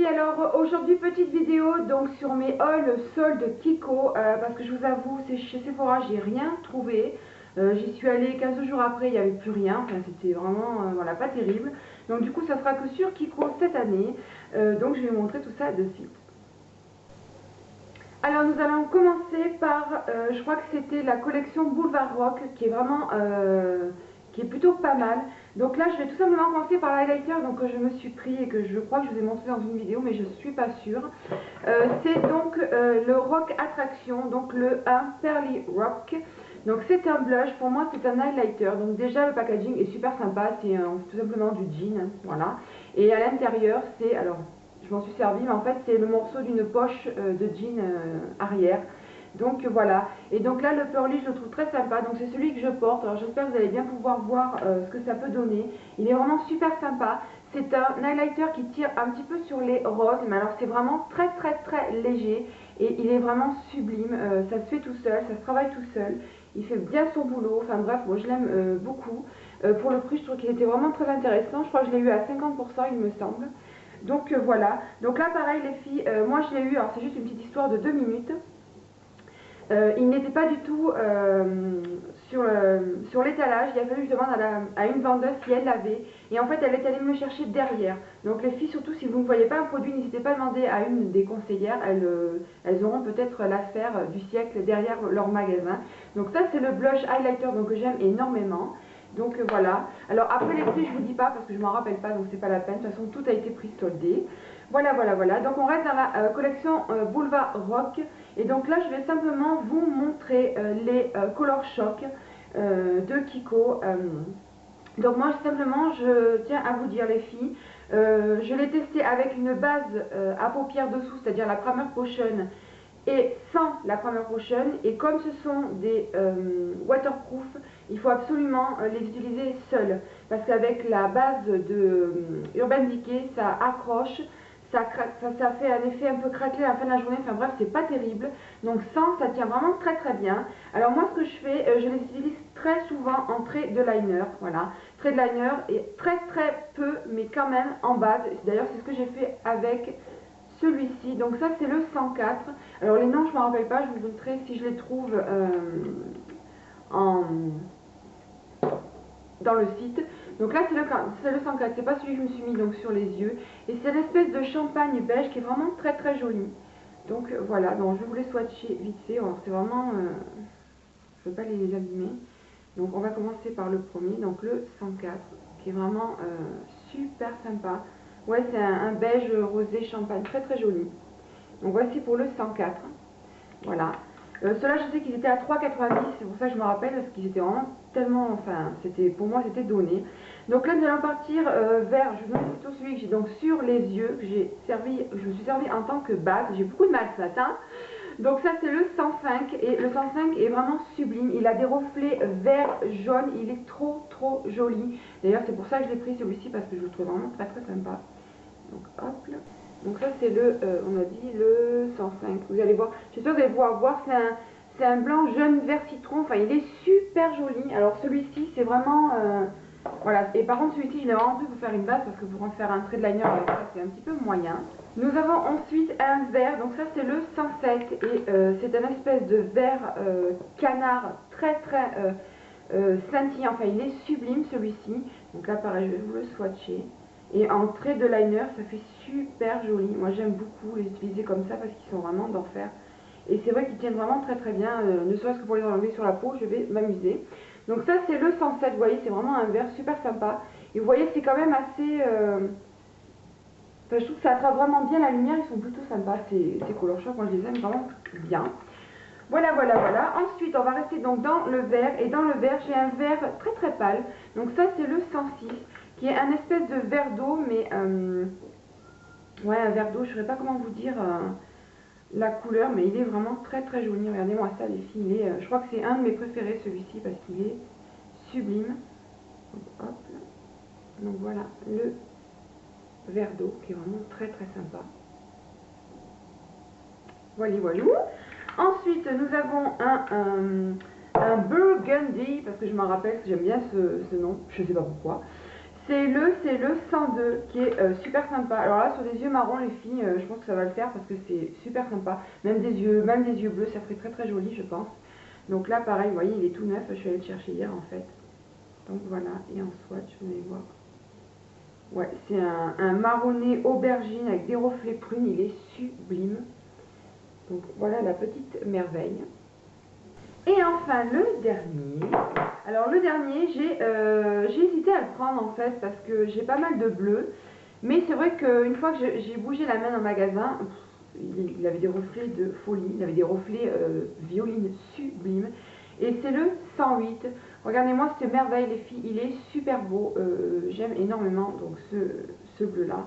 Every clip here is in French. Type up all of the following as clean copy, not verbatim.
filles, alors aujourd'hui petite vidéo donc sur mes hauls soldes Kiko parce que je vous avoue c'est chez Sephora j'ai rien trouvé. J'y suis allée 15 jours après, il n'y avait plus rien, enfin c'était vraiment voilà, pas terrible. Donc du coup ça sera que sur Kiko cette année, donc je vais vous montrer tout ça de suite. Alors nous allons commencer par, je crois que c'était la collection Boulevard Rock qui est vraiment, qui est plutôt pas mal. Donc là je vais tout simplement commencer par l'highlighter donc que je me suis pris et que je crois que je vous ai montré dans une vidéo mais je ne suis pas sûre. C'est donc le Rock Attraction, donc le 1 Pearly Rock. Donc c'est un blush, pour moi c'est un highlighter. Donc déjà le packaging est super sympa, c'est tout simplement du jean, voilà. Et à l'intérieur c'est, alors je m'en suis servi, mais en fait c'est le morceau d'une poche de jean arrière. Donc voilà, et donc là le pearly je le trouve très sympa, donc c'est celui que je porte. Alors j'espère que vous allez bien pouvoir voir ce que ça peut donner. Il est vraiment super sympa. C'est un highlighter qui tire un petit peu sur les roses, mais alors c'est vraiment très léger et il est vraiment sublime. Ça se fait tout seul, ça se travaille tout seul. Il fait bien son boulot, enfin bref, moi je l'aime beaucoup. Pour le prix je trouve qu'il était vraiment très intéressant. Je crois que je l'ai eu à 50% il me semble. Donc voilà, donc là pareil les filles, moi je l'ai eu, alors c'est juste une petite histoire de 2 minutes. Il n'était pas du tout sur l'étalage, il a fallu que je demande à une vendeuse si elle l'avait. Et en fait elle est allée me le chercher derrière. Donc les filles, surtout si vous ne voyez pas un produit, n'hésitez pas à demander à une des conseillères, elles auront peut-être l'affaire du siècle derrière leur magasin. Donc ça c'est le blush highlighter donc, que j'aime énormément. Donc voilà, alors après les prix je vous dis pas parce que je m'en rappelle pas donc c'est pas la peine, de toute façon tout a été pris soldé. Voilà, donc on reste dans la collection Boulevard Rock. Et donc là je vais simplement vous montrer les Color Shock de Kiko. Donc moi simplement je tiens à vous dire les filles, je l'ai testé avec une base à paupières dessous, c'est-à-dire la Primer Potion, et sans la Primer Potion, et comme ce sont des waterproof, il faut absolument les utiliser seuls parce qu'avec la base de Urban Decay ça accroche, ça fait un effet un peu craquelé à la fin de la journée, enfin bref c'est pas terrible. Donc sans, ça tient vraiment très bien. Alors moi ce que je fais, je les utilise très souvent en trait de liner, voilà, trait de liner et très peu mais quand même en base. D'ailleurs c'est ce que j'ai fait avec celui-ci, donc ça c'est le 104. Alors les noms je ne me rappelle pas, je vous montrerai si je les trouve dans le site. Donc là c'est le 104, c'est pas celui que je me suis mis donc sur les yeux. Et c'est l'espèce de champagne beige qui est vraiment très joli. Donc voilà, donc je vais vous les swatcher vite fait. C'est vraiment, je ne veux pas les abîmer. Donc on va commencer par le premier, donc le 104, qui est vraiment super sympa. Ouais, c'est un beige rosé champagne, très joli. Donc voici pour le 104. Voilà. Ceux-là, je sais qu'ils étaient à 3,90, c'est pour ça que je me rappelle, parce qu'ils étaient vraiment tellement, enfin, pour moi c'était donné. Donc là, nous allons partir vers, je vous montre plutôt celui que j'ai donc sur les yeux, que je me suis servi en tant que base. J'ai beaucoup de mal ce matin. Donc ça c'est le 105 et le 105 est vraiment sublime, il a des reflets vert jaune, il est trop joli. D'ailleurs c'est pour ça que je l'ai pris celui-ci parce que je le trouve vraiment très sympa. Donc hop là. Donc ça c'est le, on a dit le 105, vous allez voir, j'espère que vous allez pouvoir voir, c'est un blanc jaune vert citron, enfin il est super joli. Alors celui-ci c'est vraiment, voilà, et par contre celui-ci je l'ai vraiment pris pour faire une base parce que pour en faire un trait de liner avec ça c'est un petit peu moyen. Nous avons ensuite un vert, donc ça c'est le 107 et c'est un espèce de vert canard très scintillant, enfin il est sublime celui-ci. Donc là pareil je vais vous le swatcher. Et en trait de liner, ça fait super joli. Moi j'aime beaucoup les utiliser comme ça parce qu'ils sont vraiment d'enfer. Et c'est vrai qu'ils tiennent vraiment très bien, ne serait-ce que pour les enlever sur la peau, je vais m'amuser. Donc ça c'est le 107, vous voyez, c'est vraiment un vert super sympa. Et vous voyez, c'est quand même assez... Enfin, je trouve que ça attrape vraiment bien la lumière, ils sont plutôt sympas, ces Color Shock, moi je les aime vraiment bien. Voilà. Ensuite, on va rester donc dans le vert. Et dans le vert, j'ai un vert très pâle. Donc ça c'est le 106. Qui est un espèce de verre d'eau, mais ouais, un verre d'eau, je ne saurais pas comment vous dire la couleur, mais il est vraiment très joli. Regardez-moi ça les filles, je crois que c'est un de mes préférés celui-ci parce qu'il est sublime. Donc, hop. Donc voilà le verre d'eau qui est vraiment très sympa. Voilà. Ensuite nous avons un burgundy, parce que je m'en rappelle, j'aime bien ce nom, je ne sais pas pourquoi. C'est le 102 qui est super sympa. Alors là, sur des yeux marrons, les filles, je pense que ça va le faire parce que c'est super sympa. Même des yeux bleus, ça ferait très très joli, je pense. Donc là, pareil, vous voyez, il est tout neuf. Je suis allée le chercher hier en fait. Donc voilà, et en swatch, vous allez voir. Ouais, c'est un marronné aubergine avec des reflets prunes, il est sublime. Donc voilà la petite merveille. Et enfin le dernier. Alors le dernier, j'ai hésité à le prendre en fait parce que j'ai pas mal de bleu. Mais c'est vrai qu'une fois que j'ai bougé la main dans le magasin, il avait des reflets de folie, il avait des reflets violines sublimes. Et c'est le 108. Regardez-moi cette merveille les filles, il est super beau. J'aime énormément donc ce bleu là.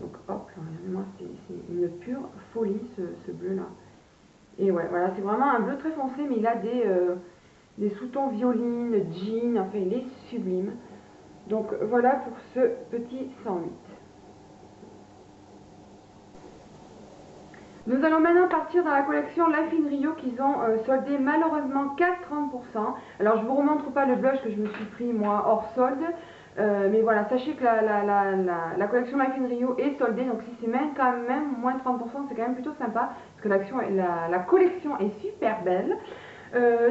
Donc hop, regardez-moi, c'est une pure folie ce bleu là. Et ouais, voilà, c'est vraiment un bleu très foncé, mais il a des sous-tons violines, jean, enfin il est sublime. Donc voilà pour ce petit 108. Nous allons maintenant partir dans la collection Life in Rio qu'ils ont soldé malheureusement qu'à 30%. Alors je ne vous remontre pas le blush que je me suis pris moi hors solde. Mais voilà, sachez que la collection Life in Rio est soldée. Donc si c'est même quand même moins 30%, c'est quand même plutôt sympa. Parce que la collection est super belle.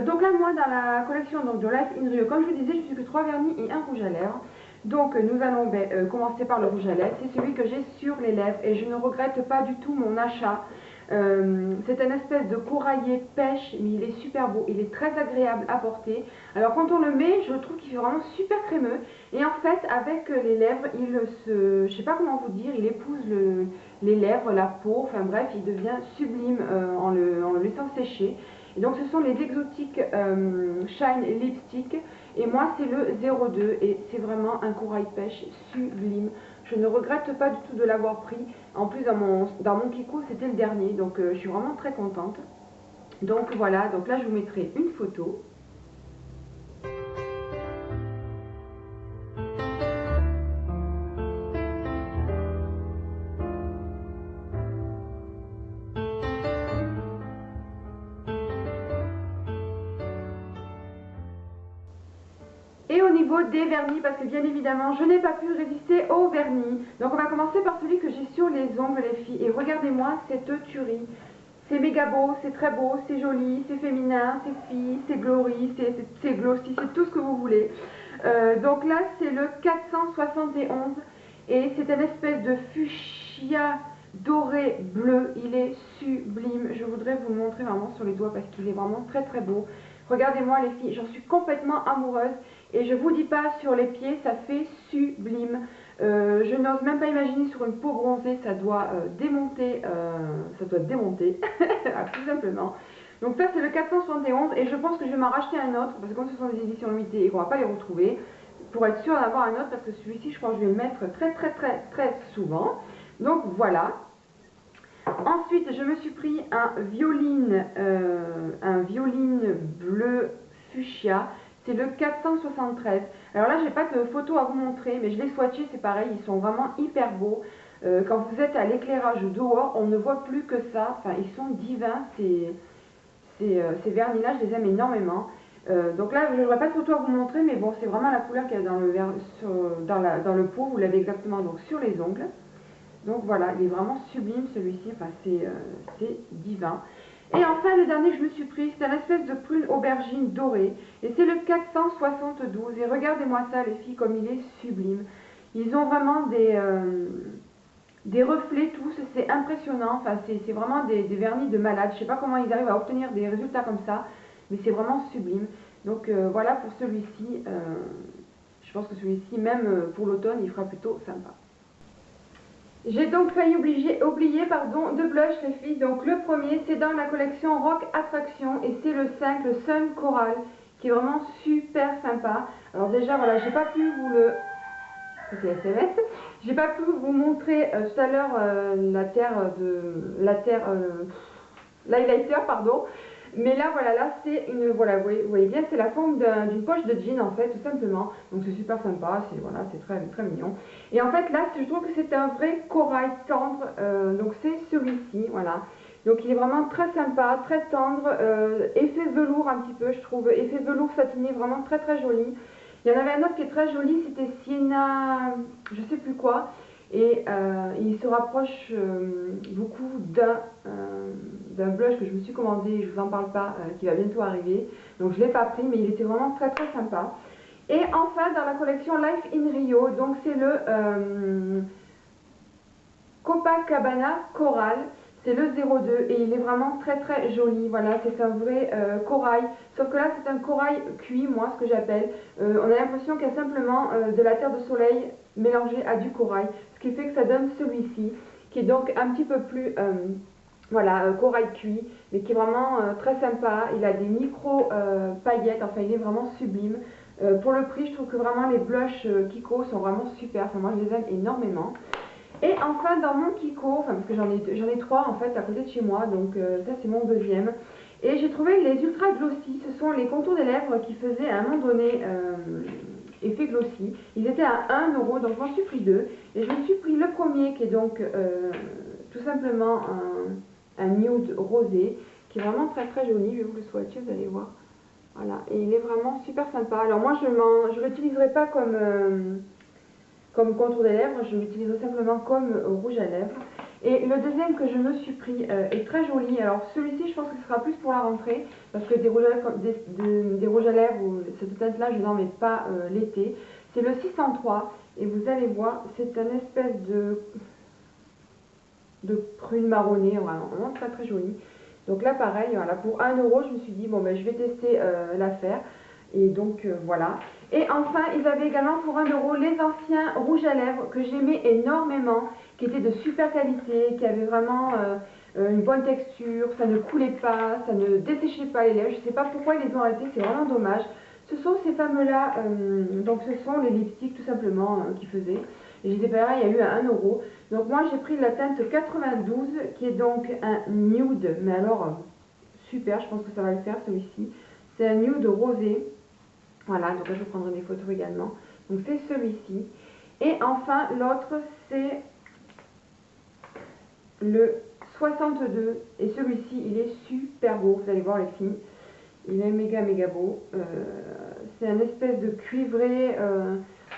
Donc là moi dans la collection donc, de Life in Rio, comme je vous disais, je suis que 3 vernis et un rouge à lèvres. Donc nous allons commencer par le rouge à lèvres, c'est celui que j'ai sur les lèvres et je ne regrette pas du tout mon achat. C'est un espèce de coraillé pêche, mais il est super beau, il est très agréable à porter. Alors quand on le met, je trouve qu'il fait vraiment super crémeux. Et en fait, avec les lèvres, je sais pas comment vous dire, il épouse les lèvres, la peau, enfin bref, il devient sublime en le laissant sécher. Et donc ce sont les exotiques Shine Lipstick. Et moi c'est le 02 et c'est vraiment un corail pêche sublime. Je ne regrette pas du tout de l'avoir pris. En plus dans mon Kiko c'était le dernier, donc je suis vraiment très contente. Donc voilà, donc là je vous mettrai une photo. Et au niveau des vernis, parce que bien évidemment, je n'ai pas pu résister aux vernis. Donc on va commencer par celui que j'ai sur les ongles, les filles. Et regardez-moi cette tuerie. C'est méga beau, c'est très beau, c'est joli, c'est féminin, c'est fille, c'est glory, c'est glossy, c'est tout ce que vous voulez. Donc là, c'est le 471. Et c'est une espèce de fuchsia doré bleu. Il est sublime. Je voudrais vous le montrer vraiment sur les doigts parce qu'il est vraiment très très beau. Regardez-moi les filles, j'en suis complètement amoureuse. Et je vous dis pas, sur les pieds, ça fait sublime. Je n'ose même pas imaginer sur une peau bronzée, ça doit démonter, tout simplement. Donc ça c'est le 471 et je pense que je vais m'en racheter un autre parce que comme ce sont des éditions limitées et qu'on va pas les retrouver, pour être sûr d'avoir un autre parce que celui-ci je crois que je vais le mettre très souvent. Donc voilà. Ensuite je me suis pris un violine bleu fuchsia. C'est le 473. Alors là, j'ai pas de photo à vous montrer, mais je l'ai swatché, c'est pareil, ils sont vraiment hyper beaux. Quand vous êtes à l'éclairage dehors, on ne voit plus que ça. Enfin, ils sont divins, ces vernis-là, je les aime énormément. Donc là, je n'aurai pas de photo à vous montrer, mais bon, c'est vraiment la couleur qu'il y a dans le pot. Vous l'avez exactement donc sur les ongles. Donc voilà, il est vraiment sublime celui-ci. Enfin, c'est divin. Et enfin, le dernier que je me suis pris, c'est un espèce de prune aubergine dorée. Et c'est le 472. Et regardez-moi ça, les filles, comme il est sublime. Ils ont vraiment des reflets tous. C'est impressionnant. Enfin, c'est vraiment des vernis de malade. Je ne sais pas comment ils arrivent à obtenir des résultats comme ça. Mais c'est vraiment sublime. Donc voilà pour celui-ci. Je pense que celui-ci, même pour l'automne, il fera plutôt sympa. J'ai donc failli oublier deux blushs les filles. Donc le premier c'est dans la collection Rock Attraction et c'est le 5, le Sun Coral, qui est vraiment super sympa. Alors déjà voilà, j'ai pas pu vous le... C'est SMS. J'ai pas pu vous montrer tout à l'heure l'highlighter pardon. Mais là, voilà, c'est une, voilà, vous voyez bien, c'est la forme d'une poche de jean en fait, tout simplement. Donc c'est super sympa, c'est très mignon. Et en fait, là, je trouve que c'est un vrai corail tendre. Donc c'est celui-ci, voilà. Donc il est vraiment très sympa, très tendre, effet velours un petit peu, je trouve, effet velours satiné, vraiment très joli. Il y en avait un autre qui est très joli, c'était Sienna, je sais plus quoi. Et il se rapproche beaucoup d'un blush que je me suis commandé, je vous en parle pas, qui va bientôt arriver. Donc je ne l'ai pas pris, mais il était vraiment très très sympa. Et enfin dans la collection Life in Rio, donc c'est le Copacabana Coral. C'est le 02 et il est vraiment très très joli. Voilà, c'est un vrai corail. Sauf que là, c'est un corail cuit, moi, ce que j'appelle. On a l'impression qu'il y a simplement de la terre de soleil mélangée à du corail. Ce qui fait que ça donne celui-ci, qui est donc un petit peu plus, voilà, corail cuit, mais qui est vraiment très sympa. Il a des micro paillettes, enfin, il est vraiment sublime. Pour le prix, je trouve que vraiment les blushs Kiko sont vraiment super. Enfin, moi, je les aime énormément. Et enfin dans mon Kiko, enfin parce que j'en ai trois en fait à côté de chez moi, donc ça c'est mon deuxième. Et j'ai trouvé les Ultra Glossy, ce sont les contours des lèvres qui faisaient à un moment donné effet glossy. Ils étaient à 1 euro, donc j'en suis pris deux. Et je me suis pris le premier qui est donc tout simplement un nude rosé, qui est vraiment très très joli, je vais vous le swatcher, vous allez voir. Voilà, et il est vraiment super sympa. Alors moi je ne l'utiliserai pas comme contour des lèvres, je l'utiliserai simplement comme rouge à lèvres. Et le deuxième que je me suis pris est très joli. Alors celui-ci, je pense que ce sera plus pour la rentrée, parce que des rouges à lèvres ou cette teinte-là, je n'en mets pas l'été. C'est le 603, et vous allez voir, c'est un espèce de prune marronnée, vraiment très très joli. Donc là, pareil, voilà, pour 1 euro, je me suis dit, bon, ben, je vais tester l'affaire. Et donc voilà. Et enfin, ils avaient également pour 1 euro les anciens rouges à lèvres que j'aimais énormément, qui étaient de super qualité, qui avaient vraiment une bonne texture, ça ne coulait pas, ça ne desséchait pas les lèvres. Je ne sais pas pourquoi ils les ont arrêtés, c'est vraiment dommage. Ce sont ces fameux-là, donc ce sont les lipsticks tout simplement qui faisaient. Et je les ai pareil, il y a eu à 1 euro. Donc moi j'ai pris la teinte 92, qui est donc un nude, mais alors super, je pense que ça va le faire celui-ci. C'est un nude rosé. Voilà, donc là je prendrai des photos également. Donc c'est celui-ci. Et enfin l'autre c'est le 62. Et celui-ci il est super beau, vous allez voir les filles. Il est méga méga beau. C'est un espèce de cuivré,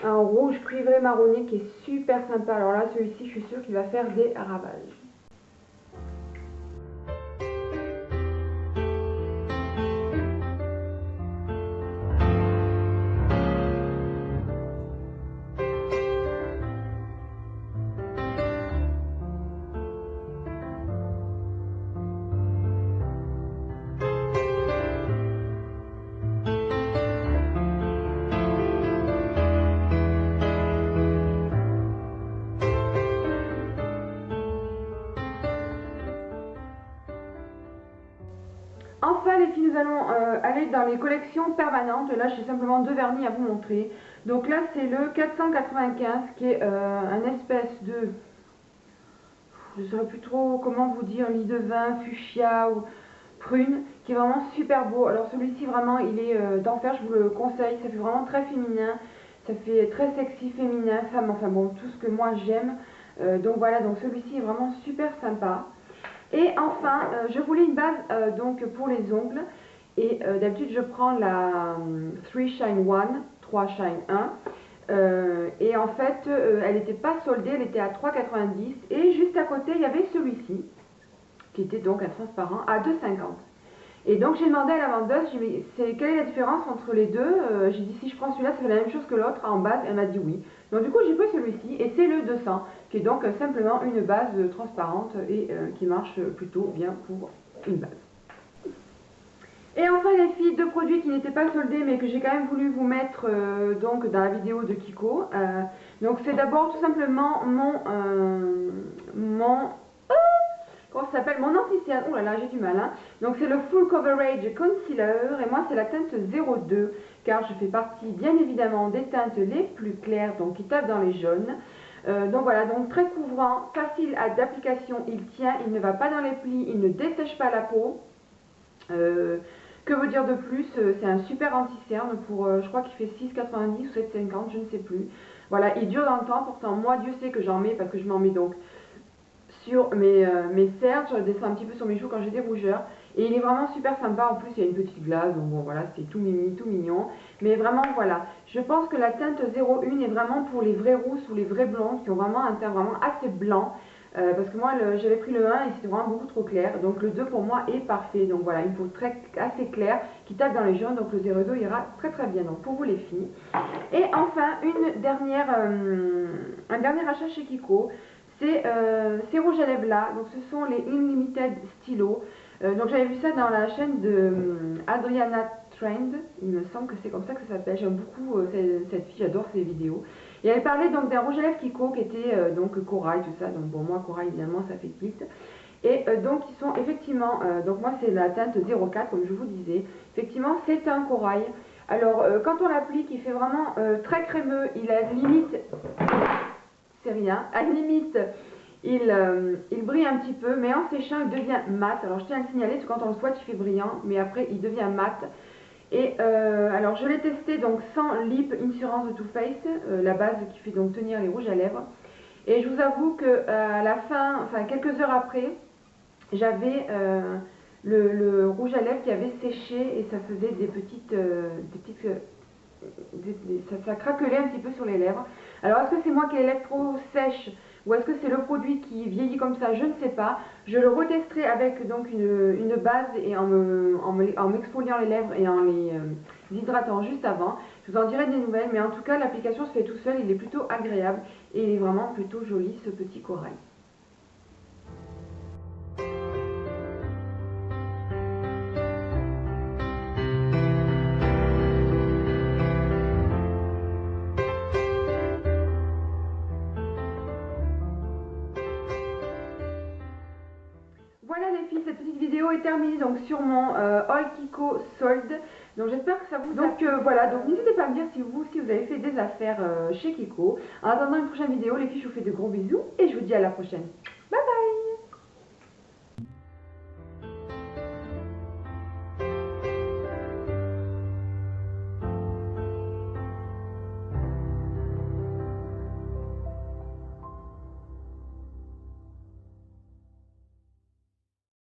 un rouge cuivré marronné qui est super sympa. Alors là celui-ci je suis sûre qu'il va faire des ravages. Enfin les filles, nous allons aller dans les collections permanentes. Là j'ai simplement deux vernis à vous montrer. Donc là c'est le 495 qui est un espèce de, je ne saurais plus trop comment vous dire, lit de vin, fuchsia ou prune, qui est vraiment super beau. Alors celui-ci vraiment il est d'enfer, je vous le conseille, ça fait vraiment très féminin, ça fait très sexy, féminin, femme, enfin bon, tout ce que moi j'aime. Donc voilà, donc celui-ci est vraiment super sympa. Et enfin, je voulais une base donc pour les ongles. Et d'habitude, je prends la 3 Shine 1, 3 Shine 1. Et en fait, elle n'était pas soldée, elle était à 3,90. Et juste à côté, il y avait celui-ci, qui était donc un transparent, à 2,50. Et donc j'ai demandé à la vendeuse, j'ai dit, quelle est la différence entre les deux? J'ai dit, si je prends celui-là, ça fait la même chose que l'autre en base. Elle m'a dit oui. Donc du coup j'ai pris celui-ci et c'est le 200, qui est donc simplement une base transparente et qui marche plutôt bien pour une base. Et enfin les filles, deux produits qui n'étaient pas soldés mais que j'ai quand même voulu vous mettre donc dans la vidéo de Kiko. Donc c'est d'abord tout simplement comment ça s'appelle, mon anti-cerne. Oh là là, j'ai du mal, hein. Donc c'est le Full Coverage Concealer et moi c'est la teinte 02 car je fais partie bien évidemment des teintes les plus claires, donc qui tapent dans les jaunes. Donc voilà, donc très couvrant, facile d'application, il tient, il ne va pas dans les plis, il ne dessèche pas la peau. Que vous dire de plus, c'est un super anti-cerne pour, je crois qu'il fait 6,90 ou 7,50, je ne sais plus. Voilà, il dure dans le temps, pourtant moi Dieu sait que j'en mets parce que je m'en mets donc sur mes cernes, je descends un petit peu sur mes joues quand j'ai des rougeurs. Et il est vraiment super sympa, en plus il y a une petite glace, donc bon voilà, c'est tout mimi, tout mignon. Mais vraiment voilà, je pense que la teinte 01 est vraiment pour les vraies rousses ou les vraies blondes qui ont vraiment un teint vraiment assez blanc. Parce que moi j'avais pris le 1 et c'était vraiment beaucoup trop clair, donc le 2 pour moi est parfait. Donc voilà, il faut assez clair qui tape dans les jaunes, donc le 02 ira très très bien donc pour vous les filles. Et enfin un dernier achat chez Kiko, c'est ces rouges à lèvres là, donc ce sont les Unlimited Stylo. Donc j'avais vu ça dans la chaîne de Adriana Trend, il me semble que c'est comme ça que ça s'appelle. J'aime beaucoup cette fille, j'adore ses vidéos. Et elle parlait donc d'un rouge à lèvres Kiko qui était donc corail, tout ça. Donc bon, moi corail évidemment ça fait tilt. Et donc ils sont effectivement, donc moi c'est la teinte 04 comme je vous disais. Effectivement c'est un corail. Alors quand on l'applique il fait vraiment très crémeux, il a limite, c'est rien, à limite il brille un petit peu, mais en séchant il devient mat. Alors je tiens à le signaler parce que quand on le swatch il fait brillant, mais après il devient mat. Et alors je l'ai testé donc sans Lip Insurance de Too Faced, la base qui fait donc tenir les rouges à lèvres. Et je vous avoue que à la fin, enfin quelques heures après, j'avais le rouge à lèvres qui avait séché et ça faisait ça craquelait un petit peu sur les lèvres. Alors est-ce que c'est moi qui ai les lèvres trop sèches ou est-ce que c'est le produit qui vieillit comme ça? Je ne sais pas. Je le retesterai avec donc une base et en m'exfoliant les lèvres et en les hydratant juste avant. Je vous en dirai des nouvelles, mais en tout cas l'application se fait tout seul, il est plutôt agréable et il est vraiment plutôt joli ce petit corail. Voilà les filles, cette petite vidéo est terminée donc sur mon All Kiko Sold. Donc j'espère que ça vous... Donc voilà, donc n'hésitez pas à me dire si vous avez fait des affaires chez Kiko. En attendant une prochaine vidéo, les filles, je vous fais de gros bisous et je vous dis à la prochaine.